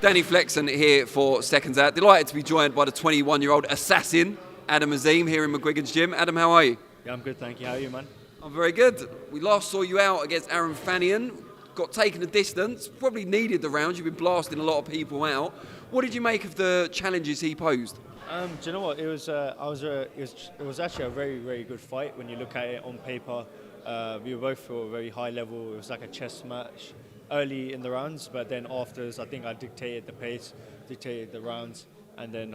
Danny Flexen here for Seconds Out. Delighted to be joined by the 21-year-old assassin, Adam Azim, here in McGuigan's gym. Adam, how are you? Yeah, I'm good, thank you. How are you, man? I'm very good. We last saw you out against Aaron Fanian, got taken a distance, probably needed the rounds. You've been blasting a lot of people out. What did you make of the challenges he posed? Do you know what? It was actually a very, very good fight when you look at it on paper. We were both at a very high level. It was like a chess match early in the rounds, but then afterwards, I think I dictated the pace, dictated the rounds, and then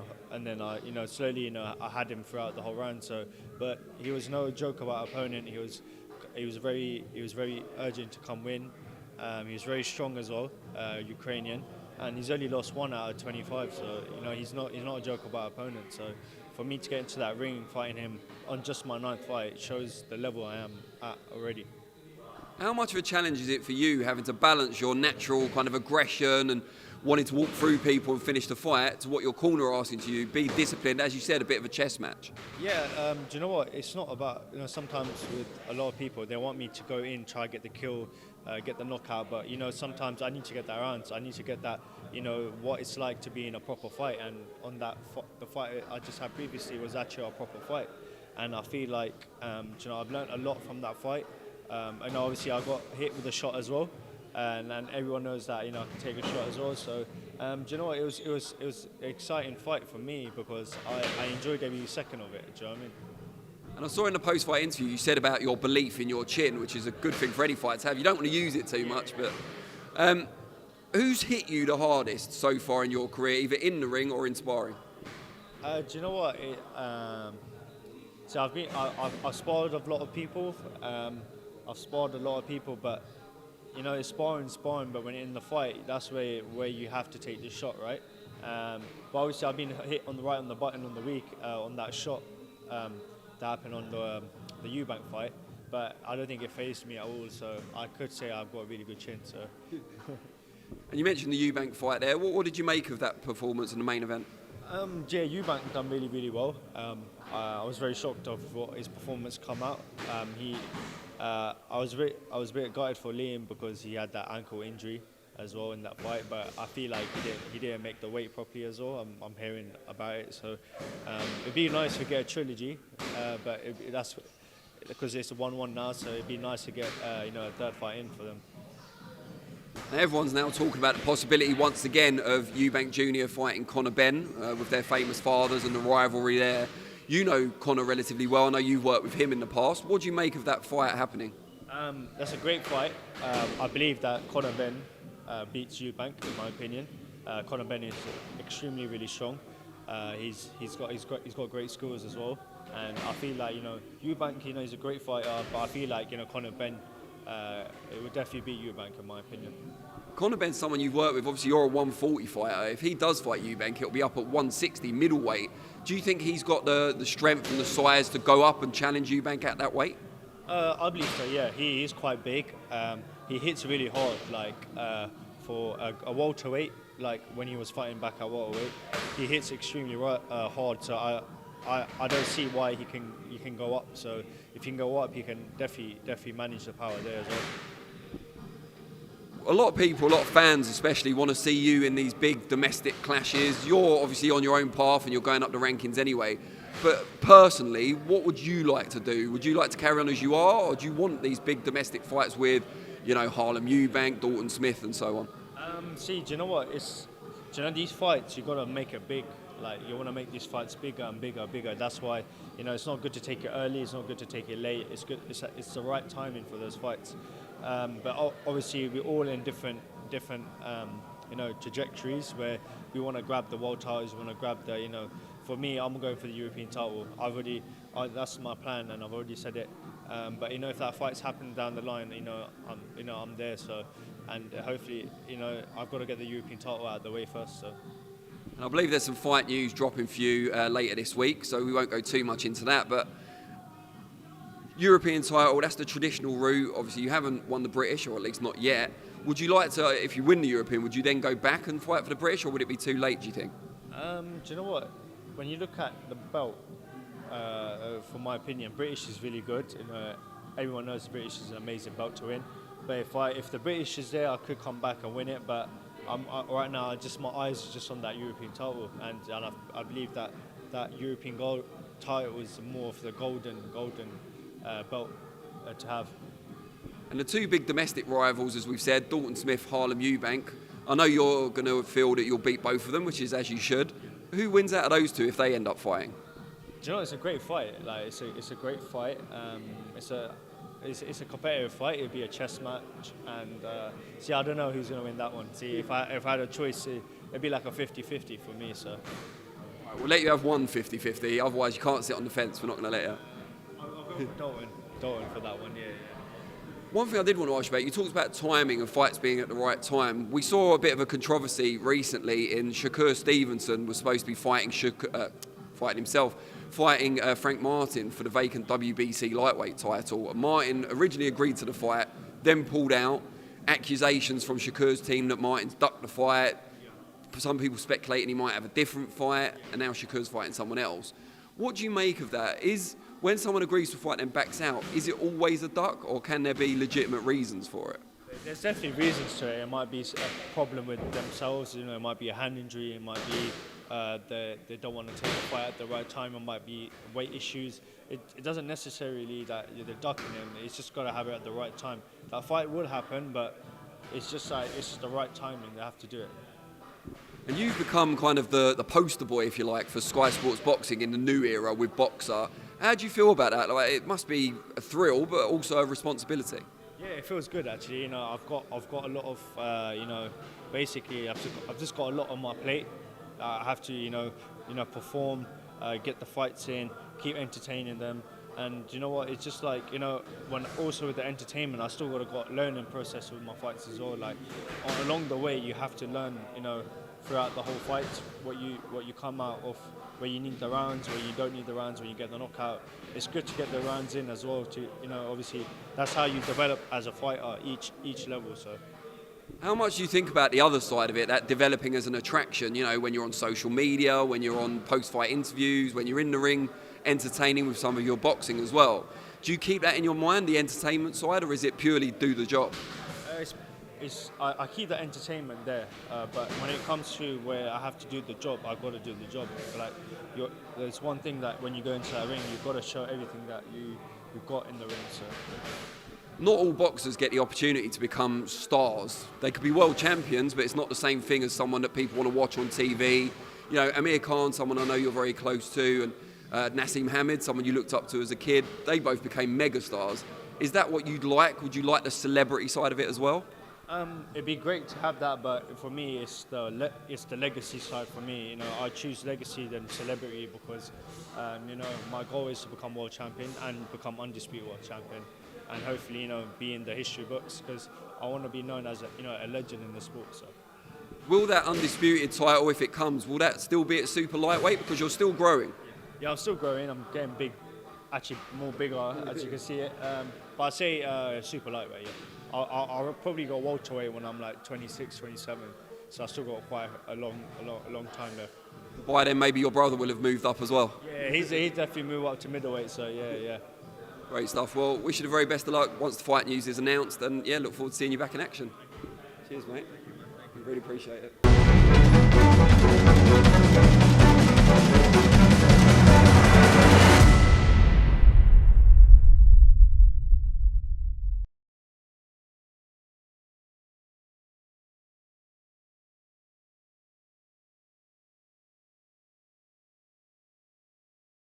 I, slowly, I had him throughout the whole round. So, but he was no joke about opponent. He was very urgent to come win. He was very strong as well, Ukrainian, and he's only lost 1 out of 25. So he's not a joke about opponent. So for me to get into that ring fighting him on just my 9th fight, it shows the level I am at already. How much of a challenge is it for you having to balance your natural kind of aggression and wanting to walk through people and finish the fight to what your corner are asking to you, be disciplined, as you said, a bit of a chess match? Yeah, do you know what? It's not about, sometimes with a lot of people, they want me to go in, try get the kill, get the knockout, but, sometimes I need to get that rounds. I need to get that, what it's like to be in a proper fight. And on that, the fight I just had previously was actually a proper fight. And I feel like, I've learned a lot from that fight. And obviously I got hit with a shot as well, and everyone knows that I can take a shot as well. So do you know what? It was an exciting fight for me because I enjoyed every second of it. Do you know what I mean? And I saw in the post-fight interview you said about your belief in your chin, which is a good thing for any fight to have. You don't want to use it too much, but who's hit you the hardest so far in your career, either in the ring or in sparring? Do you know what? So I've sparred a lot of people. I've sparred a lot of people, but it's sparring, but when in the fight, that's where you have to take the shot, right? But obviously I've been hit on the button on the week on that shot that happened on the Eubank fight, but I don't think it fazed me at all, so I could say I've got a really good chin. So. And you mentioned the Eubank fight there. What did you make of that performance in the main event? Yeah, Eubank done really, really well. I was very shocked of what his performance come out. I was a bit gutted for Liam because he had that ankle injury as well in that fight, but I feel like he didn't make the weight properly as well. I'm hearing about it, so it'd be nice to get a trilogy, but that's because it's a 1-1 now, so it'd be nice to get a 3rd fight in for them. Everyone's now talking about the possibility once again of Eubank Jr fighting Conor Benn with their famous fathers and the rivalry there. You know Conor relatively well. I know you've worked with him in the past. What do you make of that fight happening? That's a great fight. I believe that Conor Benn beats Eubank, in my opinion. Conor Benn is extremely, really strong. He's got great skills as well. And I feel like Eubank, he's a great fighter, but I feel like Conor Benn, it would definitely beat Eubank, in my opinion. Conor Benn's someone you've worked with. Obviously, you're a 140 fighter. If he does fight Eubank, it'll be up at 160 middleweight. Do you think he's got the strength and the size to go up and challenge Eubank at that weight? I believe so. Yeah, he is quite big. He hits really hard. Like for a welterweight, like when he was fighting back at welterweight, he hits extremely hard. So I don't see why he can go up. So if he can go up, he can definitely manage the power there as well. A lot of people, a lot of fans especially, want to see you in these big domestic clashes. You're obviously on your own path and you're going up the rankings anyway. But personally, what would you like to do? Would you like to carry on as you are, or do you want these big domestic fights with, Harlem Eubank, Dalton Smith and so on? Do you know what? These fights, you got to make it big. Like, you want to make these fights bigger and bigger and bigger. That's why, it's not good to take it early. It's not good to take it late. It's good. It's the right timing for those fights. But obviously, we're all in different trajectories where we want to grab the world titles. We want to grab the, For me, I'm going for the European title. That's my plan, and I've already said it. But if that fight's happening down the line, I'm there. So, and hopefully, I've got to get the European title out of the way first. So. And I believe there's some fight news dropping for you later this week, so we won't go too much into that. But European title, that's the traditional route. Obviously, you haven't won the British, or at least not yet. Would you like to, if you win the European, would you then go back and fight for the British, or would it be too late, do you think? Do you know what? When you look at the belt, for my opinion, British is really good. Everyone knows the British is an amazing belt to win. But if the British is there, I could come back and win it. But right now, my eyes are just on that European title, and I believe that European gold title is more of the golden belt to have. And the two big domestic rivals, as we've said, Dalton Smith, Harlem Eubank. I know you're going to feel that you'll beat both of them, which is as you should. Who wins out of those two if they end up fighting? Do you know, it's a great fight. Like it's a great fight. It's a competitive fight. It'd be a chess match, and see, I don't know who's going to win that one. See, if I had a choice, it'd be like a 50-50 for me. So Right, we'll let you have one 50-50. Otherwise, you can't sit on the fence. We're not going to let you. I'll go for Dalton for that one. Yeah. One thing I did want to ask you about, you talked about timing and fights being at the right time. We saw a bit of a controversy recently in Shakur Stevenson was supposed to be fighting Frank Martin for the vacant WBC lightweight title. Martin originally agreed to the fight, then pulled out. Accusations from Shakur's team that Martin's ducked the fight. Some people speculating he might have a different fight, and now Shakur's fighting someone else. What do you make of that? When someone agrees to fight and backs out, is it always a duck, or can there be legitimate reasons for it? There's definitely reasons to it. It might be a problem with themselves. You know, it might be a hand injury. It might be they don't want to take the fight at the right time. It might be weight issues. It doesn't necessarily that they're ducking him. It's just got to have it at the right time. That fight will happen, but it's just the right timing. They have to do it. And you've become kind of the poster boy, if you like, for Sky Sports Boxing in the new era with Boxer. How do you feel about that? Like, it must be a thrill, but also a responsibility. Yeah, it feels good actually. You know, I've got a lot of basically I've just got a lot on my plate. I have to perform, get the fights in, keep entertaining them, and you know what? It's just like when also with the entertainment, I still got a learning process with my fights as well. Like along the way, you have to learn. Throughout the whole fight, what you come out of, where you need the rounds, where you don't need the rounds, when you get the knockout. It's good to get the rounds in as well. Obviously that's how you develop as a fighter each level. So, how much do you think about the other side of it, that developing as an attraction? When you're on social media, when you're on post-fight interviews, when you're in the ring, entertaining with some of your boxing as well. Do you keep that in your mind, the entertainment side, or is it purely do the job? I keep the entertainment there, but when it comes to where I have to do the job, I've got to do the job. Like, there's one thing that when you go into that ring, you've got to show everything that you've got in the ring. So, not all boxers get the opportunity to become stars. They could be world champions, but it's not the same thing as someone that people want to watch on TV. Amir Khan, someone I know you're very close to, and Nassim Hamid, someone you looked up to as a kid. They both became megastars. Is that what you'd like? Would you like the celebrity side of it as well? It'd be great to have that, but for me, it's the legacy side for me. I choose legacy than celebrity because, my goal is to become world champion and become undisputed world champion, and hopefully, be in the history books because I want to be known as a legend in the sport. So, will that undisputed title, if it comes, will that still be at super lightweight because you're still growing? Yeah, I'm still growing. I'm getting big, actually more bigger as you can see it. But I say super lightweight. Yeah. I'll probably go welterweight when I'm like 26, 27. So I still got quite a long time left. By then, maybe your brother will have moved up as well. Yeah, he's definitely moved up to middleweight. So yeah. Great stuff. Well, wish you the very best of luck once the fight news is announced, and yeah, look forward to seeing you back in action. Cheers, mate. We really appreciate it.